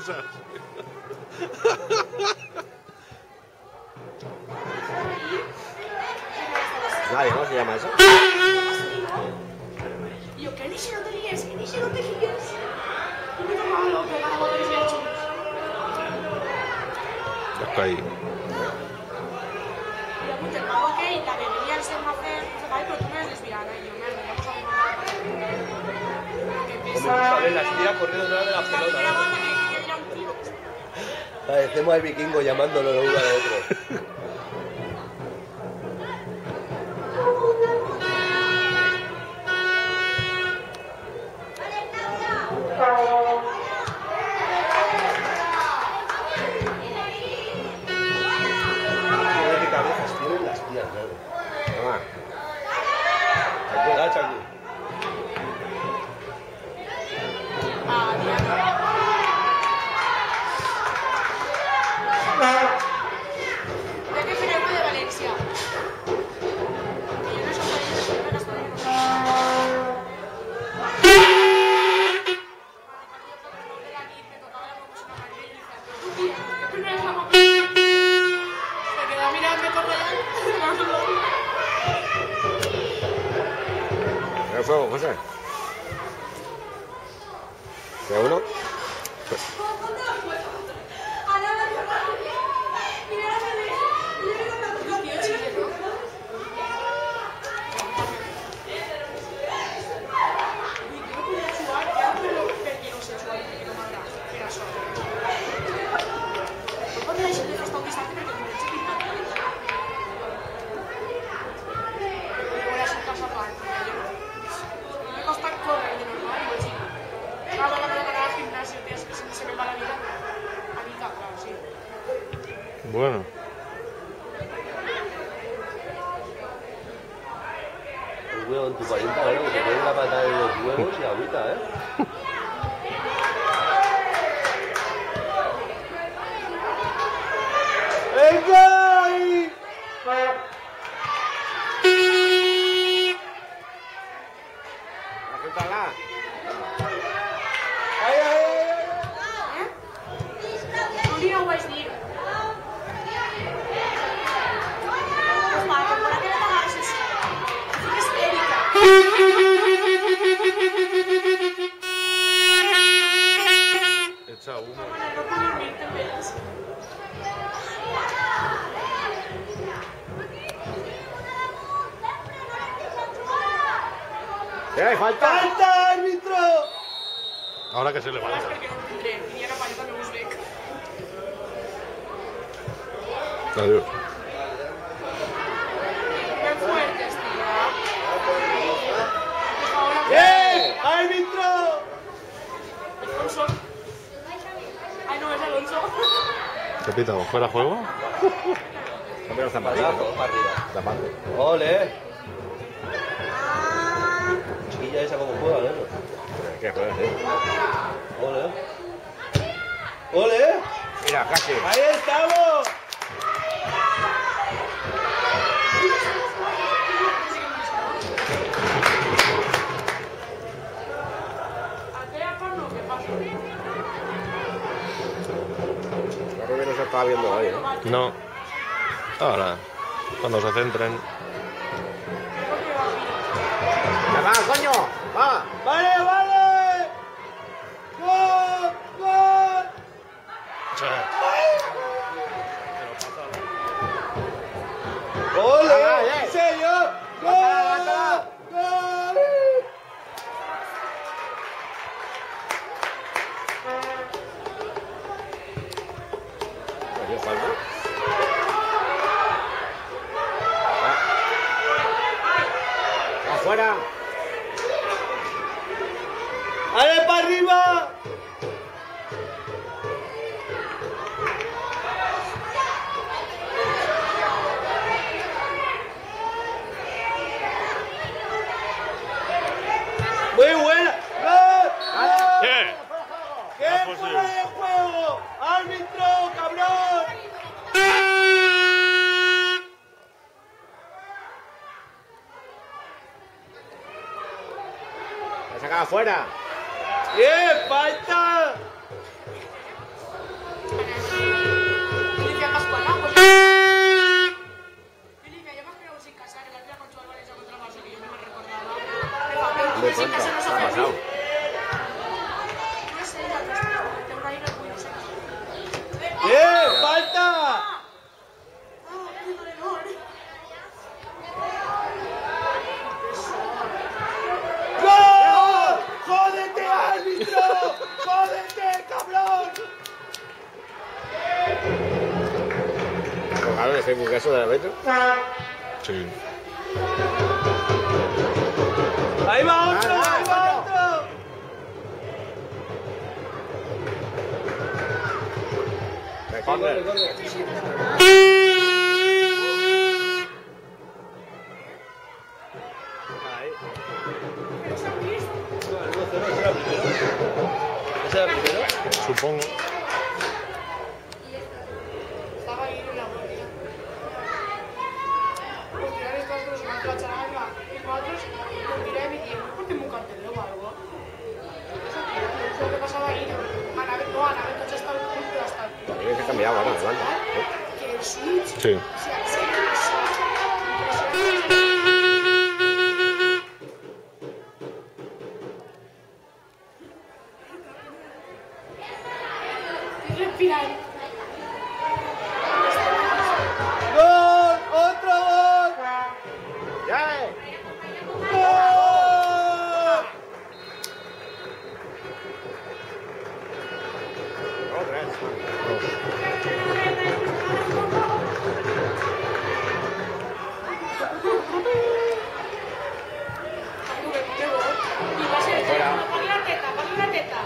excusas. Nadie, ¿no? ¿Se llama eso? Y yo, que ni si no te líes, que ni si no te líes. Y me tomaba lo que ganaba de los hechos. Ya está ahí. Y yo apunté el pago que la que venía al ser hacer, ay, pero tú no eres lesbiana. Y yo, mierda, vamos a ver. Como sale las tías corriendo detrás de la La primera pelota. banda que era un tío. Parecemos al vikingo llamándolo lo uno al otro. Qué cabezas tienen las tías, ¿no? Toma. Aquí, gacha aquí. Ah, Diana. ¿De qué final de Valencia? Que yo no soy de las se quedó mirando por allá. ¿Qué fuego, José? ¿Qué uno? Bueno. El huevo en tu 40 años, que te pone la patada en los huevos y agüita, ¿eh? ¡Venga ahí! ¡Acéptala! ¡Ay, ay, ay! No li ho vaig dir. Home, temporada de vegades és histèrica. Echa humo. Bueno, no puc dormir també. ¡Falta! ¡Falta, árbitro! Ahora que se Ara és levanta. perquè no em tindré. I Diana Palla també us veig. Adiós. Ben fuertes, tía. Ahora ¡Bien! ¡Árbitro! Alonso. Ay, no, es Alonso. ¿Qué pitamos? ¿Fuera juego? Pero zapatazo, para arriba. Zapato. ¡Ole! Chiquilla esa como juega, ¿no? ¿Qué juega, ¡Ole! ¡Ole! Mira, casi. ¡Ahí estamos! Aquella part no, ¿qué pasa? Creo que no se estaba viendo ahí, ¿eh? No. Ahora. Cuando se centren. ¡Ya va, coño! ¡Va! ¡Vale, vale! ¡Gol! ¡Gol! ¡Ole! ¡En serio! ¡Gol! ¡Gol! ¿Adiós, Palma? ¡Afuera! ¡Ale para arriba! ¡Muy buena! ¡Gol! ¡Gol! ¡Bien! ¡Qué fuera de juego! ¡Árbitro, cabrón! ¡La sacaba afuera! ¡Bien! ¡Falta! Felicia Pascuala, pues. Felicia, ya me has quedado sin casa, que la tía con Chual Valencia contra Barça, que yo no me recordaba. Pero sin casa no se hace así. No sé, ya tengo ahí los buenos aquí. ¡Bien! ¡Falta! ¡Qué dolor! ¡Gol! ¡Jódete, árbitro! ¡Jódete, cabrón! ¿Colgaron el Facebook eso de la Beto? Sí. ¡Ahí va otro! ¡Ahí va otro! Corre, corre. ¿Ese era el primero? Supongo. Estaba ahí en la guardia. Pues tirar estos dos se me han cachado y cuatro lo miré y me dije, ¿por qué me un cartel o algo? Eso es lo que pasaba ahí. Anabel ya está el punto hasta el punto. Tiene que cambiar ahora, adelante. Que el switch Sí. se accede al switch. Respirar. ¡Gol! ¡Otro gol! ¡Ya! ¡Gol! Otra vez. Y va a ser ponle la teta, ponle la teta.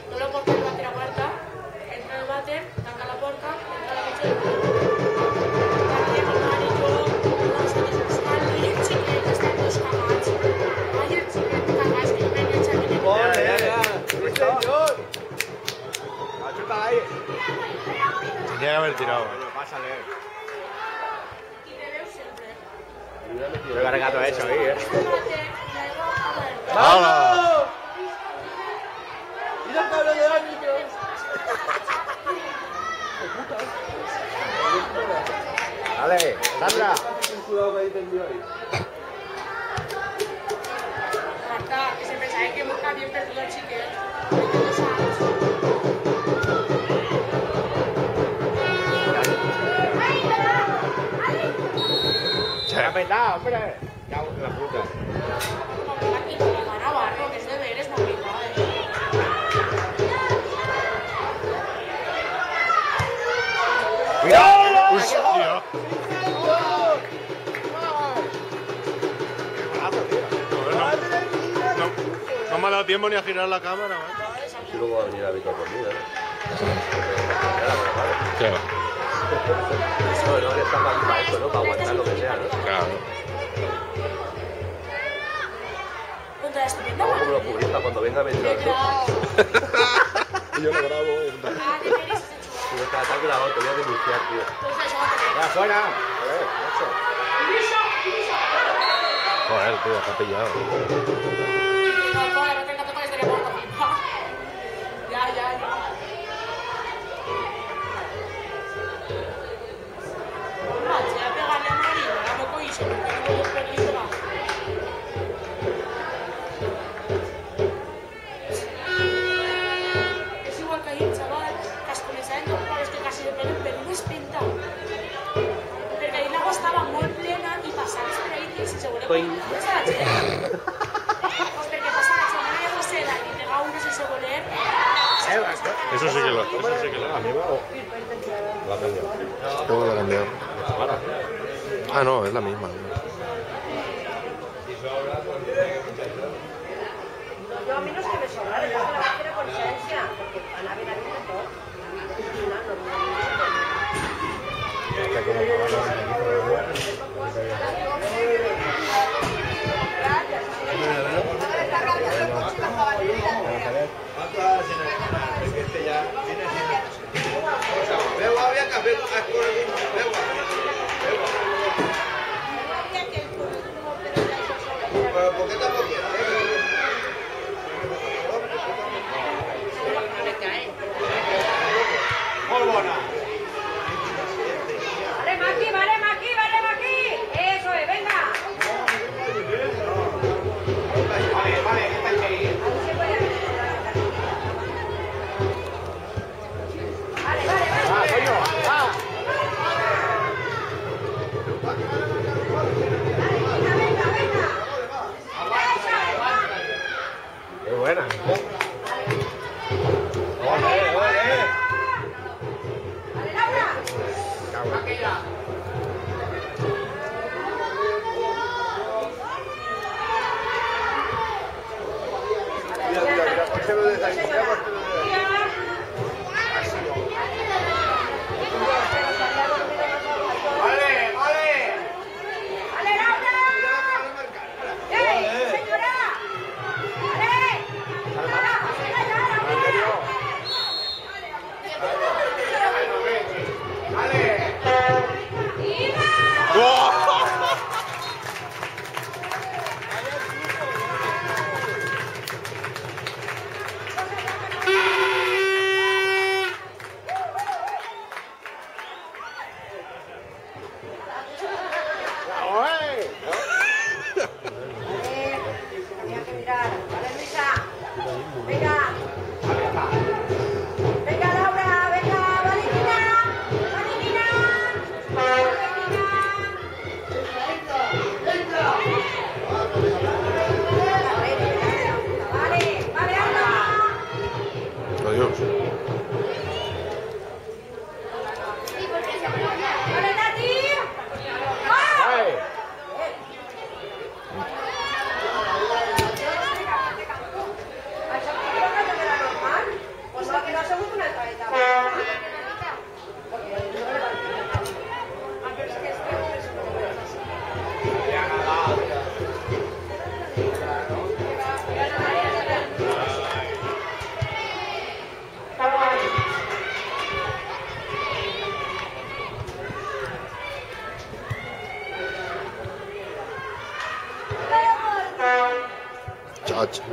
No lo porta el bate a la puerta, entra el váter, tanca la puerta, entra la leche. També el mare i jo, nosaltres buscant i el xiquet estan dos cagats. Ai, el xiquet cagats, que jo me n'he echat en ¡Gol! ¡Sí, señor! Chuta ahí. Tendría que haber tirado. Pásale. Y te veo siempre. Qué cargato ha hecho ahí, Este váter, y luego a ver. ¡Vamos! ¡Mira el tablero de árbitro! Dale, Sandra. Cuidado que ahí te envío ahí. Marta, que se pensaba que busca bien perdido el xiquet. No sabes. Se ha petado, hombre. Ya, la puta. Aquí con la cara barro, que es deberes, no me ¡Cuidado! Hostia. No me ha dado tiempo ni a girar la cámara, macho. Y luego va a venir a Víctor por mí, ¿eh? Claro. No, no, que está para eso, ¿no? Para aguantar lo que sea, ¿no? Claro. Contra estupenda. Vamos como los futbolistas cuando venga a venir al show. Y yo lo grabo. Ah, deberes ese chulo. Si no te has grabado, te voy a denunciar, tío. Entonces, otra. ¡Ya, fuera! A ver, macho. Joder, tío, te ha pillado. No, no, la verdad que no estaría por la pipa. Ya. Macho, ya pegarle a Marina, la moco hizo, porque no puedo peligrar. Es igual que ahí, chaval, que es començaven dos pares que quasi de pelo, però no es pinta. Perquè ahir l'aigua estava molt plena i passaves per ahí i sense voler passa la gent. Pues perquè passa la gent, no hi ha docena i pega una sense voler. Eso sí que lo. Eso sí que lo. ¿A mí va o...? Lo ha cambiado. ¿Cómo lo ha cambiado? Ah, no, es la misma. Yo a mí no es que me sobrara, yo que la base era conciencia, porque van a ver a mí de todo. ¿Por qué tampoco quieres? Tenía que mirar. Vale, Luisa. Venga. Venga, Laura. Venga, Valentina. Valentina. Valentina. Vale, vale, anda. Adiós. Vale, Nati. Pues no, que no ha sigut una altra etapa. Chacha.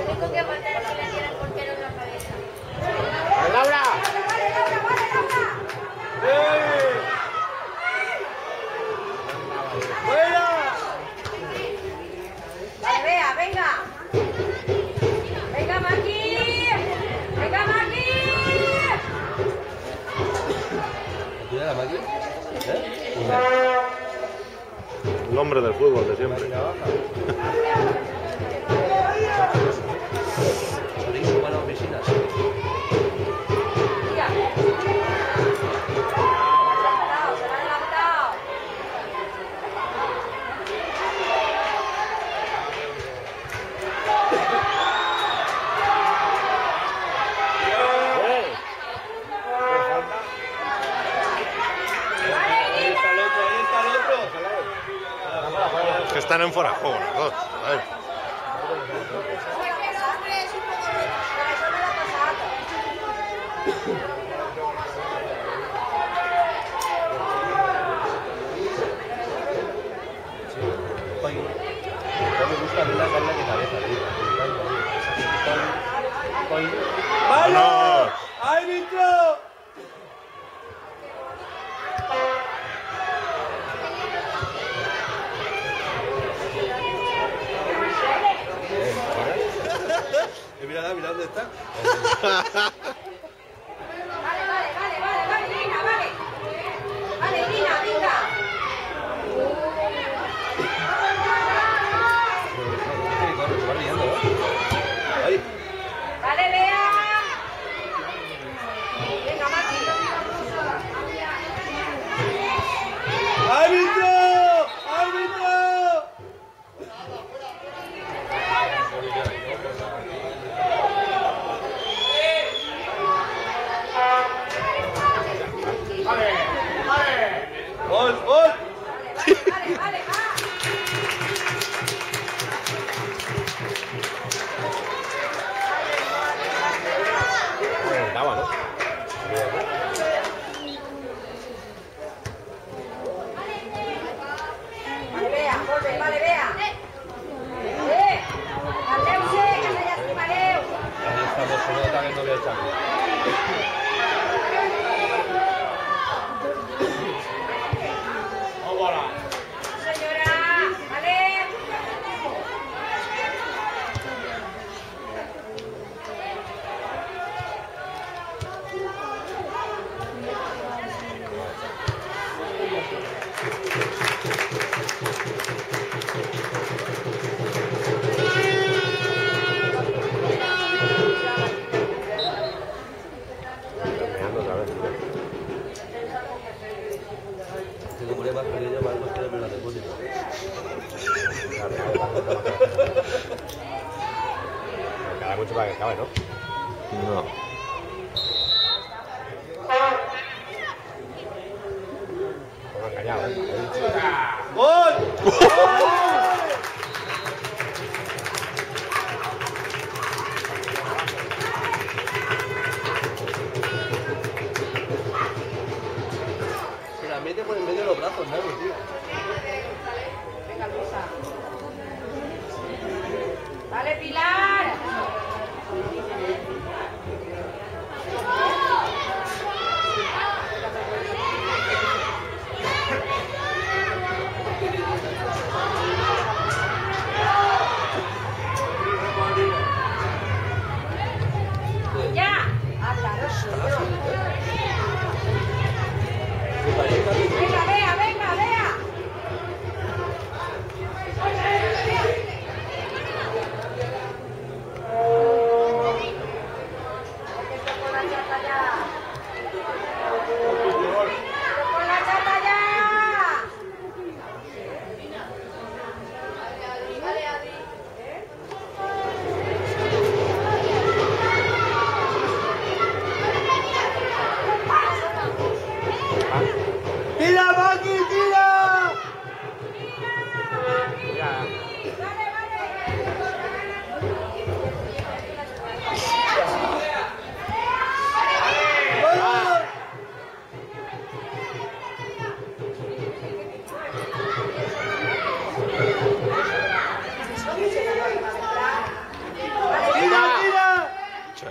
Tengo que matar a que le diera el portero en la cabeza. ¡Laura! Vale, Laura, vale, Laura. ¡Fuera! Vale, vea, venga. Venga, Maki. Venga, Maki. ¿Cuida la máquina? El hombre del fútbol de siempre. Chorizo para las oficinas. Mira. Se la han levantado. Ahí está el otro, ahí está el otro. Es que están en fuera de juego los dos. A ver. Eso me lo ha pasado. No me gusta a mí la carne que cabeza, ¡Vamos! ¡Árbitro! Mira dónde está. Vale, Irina, vale. Vale, Irina, venga. Se va riendo, ¿eh? Ahí. Vale, vea. Venga, Maki. ¡Árbitro! ¡Árbitro! ¡Gol, gol! Vale, va. Estaba, ¿no? Vale, vea, volve, vale, vea. Calleu-se, que se llastimareu. Ahí estamos, se nota que no le echamos. Senyora, vale. Tengo problemas con ello, más no quiero ver la depósito. Cada mucho para que acabe, ¿no? No. Ponga engañado, ¿eh? ¡Gol! brazos, ¿no, tío? Venga, Luisa. Vale, Pilar. Ya. Ah, claro, sí. Venga, vea, venga, vea. Con la chata ya. Con la chata ya. ¡Tira, Maki, tira! ¡Vamos! ¡Tira, tira! Che.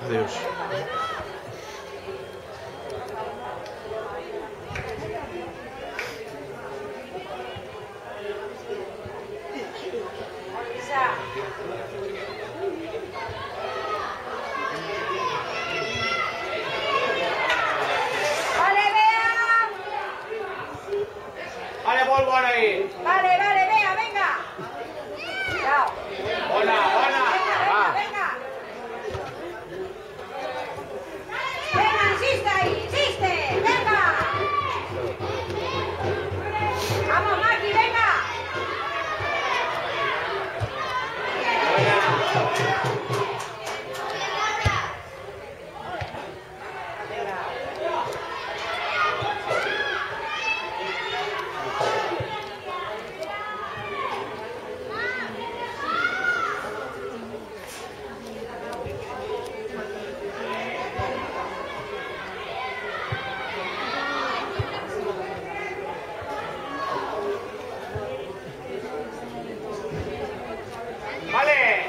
Adiós. Vale, vea. ¡Vale, Paul, bueno ahí! Vale, vale, vea, venga. Chao. ¡Hola, hola! Venga, venga. Venga, insiste ahí, insiste. Venga. Vamos, Maki, venga. ¡Vale!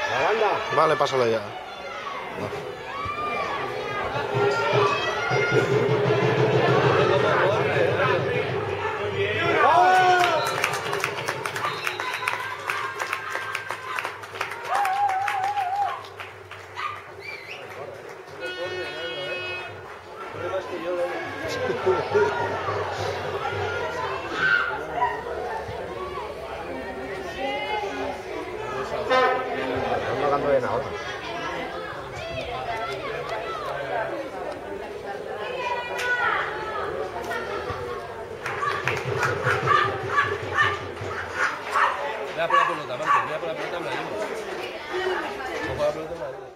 La banda. Vale, pásalo ya. Están tocando bien ahora. Voy a por la pelota, Marco. Voy a por la pelota, me la llevo. Cojo la pelota, me la llevo.